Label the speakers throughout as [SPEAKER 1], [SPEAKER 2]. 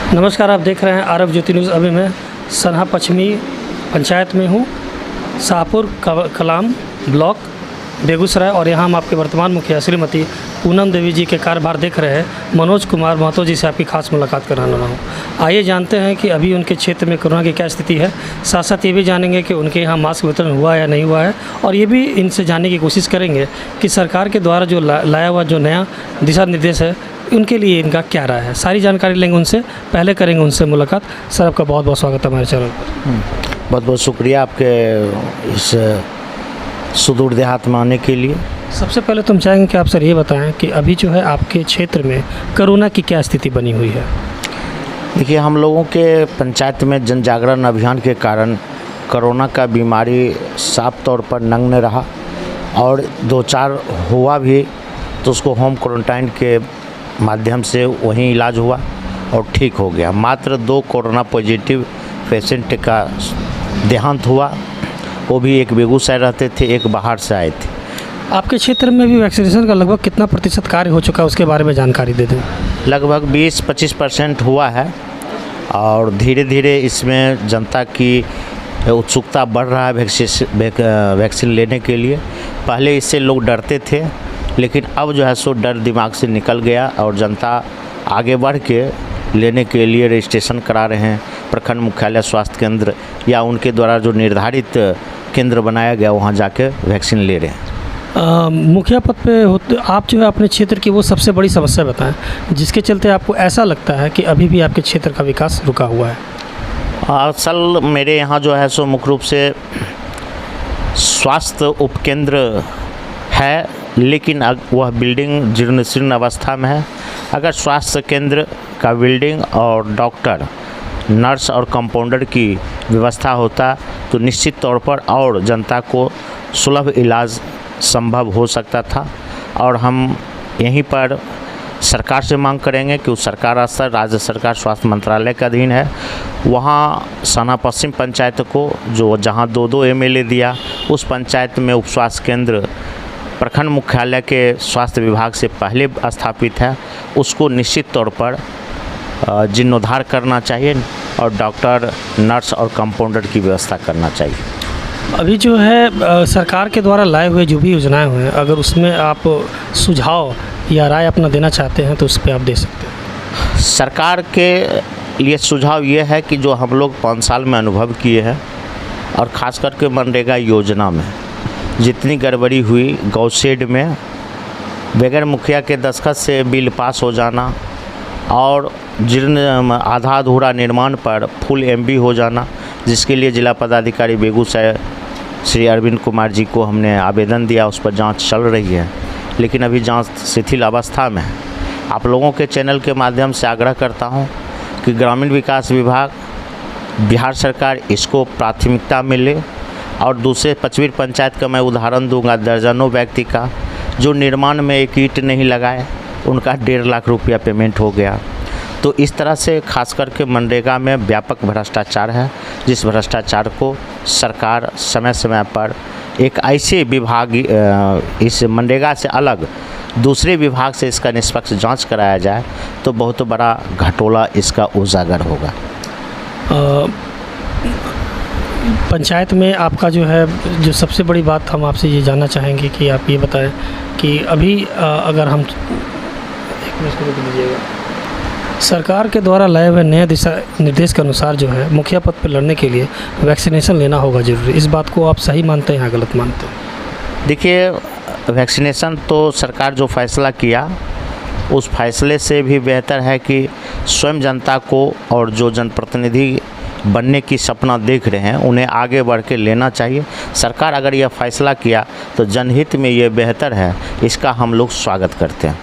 [SPEAKER 1] नमस्कार, आप देख रहे हैं आरब ज्योति न्यूज़। अभी मैं सनहा पश्चिमी पंचायत में हूँ, शाहपुर कलाम ब्लॉक बेगूसराय, और यहाँ हम आपके वर्तमान मुखिया श्रीमती पूनम देवी जी के कार्यभार देख रहे हैं। मनोज कुमार महतो जी से आपकी खास मुलाकात कराने वाला हूँ। आइए जानते हैं कि अभी उनके क्षेत्र में कोरोना की क्या स्थिति है। साथ साथ ये भी जानेंगे कि उनके यहाँ मास्क वितरण हुआ या नहीं हुआ है, और ये भी इनसे जानने की कोशिश करेंगे कि सरकार के द्वारा जो लाया हुआ जो नया दिशा निर्देश है उनके लिए इनका क्या राय है। सारी जानकारी लेंगे उनसे। पहले करेंगे उनसे मुलाकात। सर, आपका बहुत बहुत स्वागत है हमारे चैनल पर।
[SPEAKER 2] बहुत बहुत शुक्रिया आपके इस सुदूर देहात में आने के लिए।
[SPEAKER 1] सबसे पहले तो हम चाहेंगे कि आप सर ये बताएं कि अभी जो है आपके क्षेत्र में कोरोना की क्या स्थिति बनी हुई है।
[SPEAKER 2] देखिए, हम लोगों के पंचायत में जन जागरण अभियान के कारण कोरोना का बीमारी साफ तौर पर नग्न रहा, और 2-4 हुआ भी तो उसको होम क्वारंटाइन के माध्यम से वहीं इलाज हुआ और ठीक हो गया। मात्र 2 कोरोना पॉजिटिव पेशेंट का देहांत हुआ, वो भी एक बेगूसराय रहते थे, एक बाहर से आए थे।
[SPEAKER 1] आपके क्षेत्र में भी वैक्सीनेशन का लगभग कितना प्रतिशत कार्य हो चुका है, उसके बारे में जानकारी दे दें।
[SPEAKER 2] लगभग 20-25% हुआ है, और धीरे धीरे इसमें जनता की उत्सुकता बढ़ रहा है वैक्सीन लेने के लिए। पहले इससे लोग डरते थे, लेकिन अब जो है सो डर दिमाग से निकल गया, और जनता आगे बढ़ के लेने के लिए रजिस्ट्रेशन करा रहे हैं। प्रखंड मुख्यालय स्वास्थ्य केंद्र या उनके द्वारा जो निर्धारित केंद्र बनाया गया, वहाँ जाके वैक्सीन ले रहे हैं।
[SPEAKER 1] मुखिया पद पे होते आप जो है अपने क्षेत्र की वो सबसे बड़ी समस्या बताएं जिसके चलते आपको ऐसा लगता है कि अभी भी आपके क्षेत्र का विकास रुका हुआ है।
[SPEAKER 2] असल मेरे यहाँ जो है सो मुख्य रूप से स्वास्थ्य उपकेंद्र है, लेकिन वह बिल्डिंग जीर्ण शीर्ण अवस्था में है। अगर स्वास्थ्य केंद्र का बिल्डिंग और डॉक्टर, नर्स और कंपाउंडर की व्यवस्था होता तो निश्चित तौर पर और जनता को सुलभ इलाज संभव हो सकता था। और हम यहीं पर सरकार से मांग करेंगे कि उस सरकार स्तर राज्य सरकार स्वास्थ्य मंत्रालय के अधीन है, वहाँ सना पश्चिम पंचायत को जो जहाँ 2-2 MLA दिया, उस पंचायत में उप स्वास्थ्य केंद्र प्रखंड मुख्यालय के स्वास्थ्य विभाग से पहले स्थापित है, उसको निश्चित तौर पर जीर्णोद्धार करना चाहिए, और डॉक्टर, नर्स और कंपाउंडर की व्यवस्था करना चाहिए।
[SPEAKER 1] अभी जो है सरकार के द्वारा लाए हुए जो भी योजनाएं हुए हैं, अगर उसमें आप सुझाव या राय अपना देना चाहते हैं तो उस पर आप दे सकते हैं।
[SPEAKER 2] सरकार के लिए सुझाव ये है कि जो हम लोग 5 साल में अनुभव किए हैं, और ख़ास करके मनरेगा योजना में जितनी गड़बड़ी हुई, गौशेड में बगैर मुखिया के दस्तखत से बिल पास हो जाना, और जीर्ण आधा अधूरा निर्माण पर फुल MB हो जाना, जिसके लिए जिला पदाधिकारी बेगूसराय श्री अरविंद कुमार जी को हमने आवेदन दिया, उस पर जांच चल रही है, लेकिन अभी जांच शिथिल अवस्था में है। आप लोगों के चैनल के माध्यम से आग्रह करता हूं कि ग्रामीण विकास विभाग, बिहार सरकार इसको प्राथमिकता मिले, और दूसरे पचवीर पंचायत का मैं उदाहरण दूंगा, दर्जनों व्यक्ति का जो निर्माण में एक ईंट नहीं लगाए, उनका 1.5 लाख रुपया पेमेंट हो गया। तो इस तरह से खास करके मनरेगा में व्यापक भ्रष्टाचार है, जिस भ्रष्टाचार को सरकार समय समय पर एक ऐसे विभाग, इस मनरेगा से अलग दूसरे विभाग से इसका निष्पक्ष जांच कराया जाए तो बहुत बड़ा घटोला इसका उजागर होगा।
[SPEAKER 1] पंचायत में आपका जो है, जो सबसे बड़ी बात हम आपसे ये जानना चाहेंगे कि आप ये बताएं कि अभी अगर हम एक मिनट रुक दीजिएगा, सरकार के द्वारा लाए हुए नए दिशा निर्देश के अनुसार जो है मुखिया पद पर लड़ने के लिए वैक्सीनेशन लेना होगा जरूरी। इस बात को आप सही मानते हैं या गलत मानते हैं?
[SPEAKER 2] देखिए, वैक्सीनेशन तो सरकार जो फैसला किया, उस फैसले से भी बेहतर है कि स्वयं जनता को और जो जनप्रतिनिधि बनने की सपना देख रहे हैं उन्हें आगे बढ़ के लेना चाहिए। सरकार अगर यह फैसला किया तो जनहित में ये बेहतर है, इसका हम लोग स्वागत करते हैं।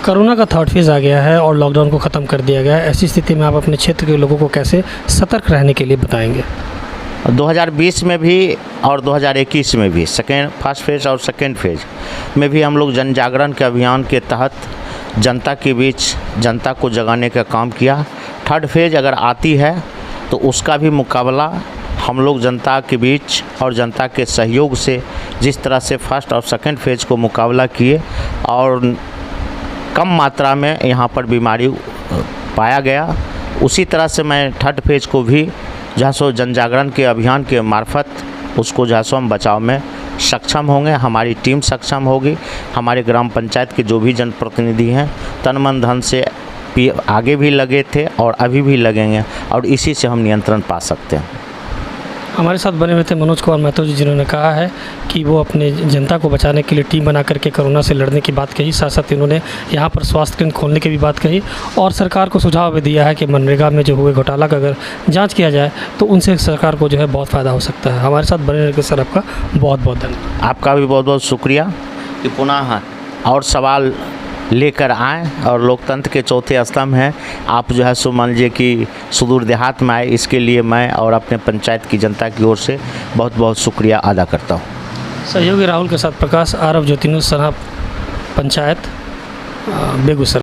[SPEAKER 1] कोरोना का 3rd फेज़ आ गया है और लॉकडाउन को ख़त्म कर दिया गया है। ऐसी स्थिति में आप अपने क्षेत्र के लोगों को कैसे सतर्क रहने के लिए बताएंगे?
[SPEAKER 2] 2020 में भी और 2021 में भी फर्स्ट फेज़ और सेकेंड फेज़ में भी हम लोग जन जागरण के अभियान के तहत जनता के बीच जनता को जगाने का काम किया। 3rd फेज़ अगर आती है तो उसका भी मुकाबला हम लोग जनता के बीच और जनता के सहयोग से जिस तरह से फर्स्ट और सेकेंड फेज़ को मुकाबला किए, और कम मात्रा में यहाँ पर बीमारी पाया गया, उसी तरह से मैं थर्ड फेज को भी जहाँ सो जन जागरण के अभियान के मार्फत उसको जहाँ सो हम बचाव में सक्षम होंगे, हमारी टीम सक्षम होगी। हमारे ग्राम पंचायत के जो भी जनप्रतिनिधि हैं तन मन धन से आगे भी लगे थे और अभी भी लगेंगे और इसी से हम नियंत्रण पा सकते हैं।
[SPEAKER 1] हमारे साथ बने हुए थे मनोज कुमार महतो जी, जिन्होंने कहा है कि वो अपने जनता को बचाने के लिए टीम बना करके कोरोना से लड़ने की बात कही। साथ साथ इन्होंने यहाँ पर स्वास्थ्य केंद्र खोलने की भी बात कही और सरकार को सुझाव भी दिया है कि मनरेगा में जो हुए घोटाला का अगर जांच किया जाए तो उनसे सरकार को जो है बहुत फ़ायदा हो सकता है। हमारे साथ बने रहने के सर आपका बहुत बहुत धन्यवाद।
[SPEAKER 2] आपका भी बहुत बहुत शुक्रिया कि पुनः और सवाल लेकर आएँ और लोकतंत्र के चौथे स्तंभ हैं आप जो है सो मान लीजिए कि सुदूर देहात में आए, इसके लिए मैं और अपने पंचायत की जनता की ओर से बहुत बहुत शुक्रिया अदा करता हूँ।
[SPEAKER 1] सहयोगी राहुल के साथ प्रकाश, आरव ज्योति न्यूज़, सन्हा पंचायत, बेगूसराय।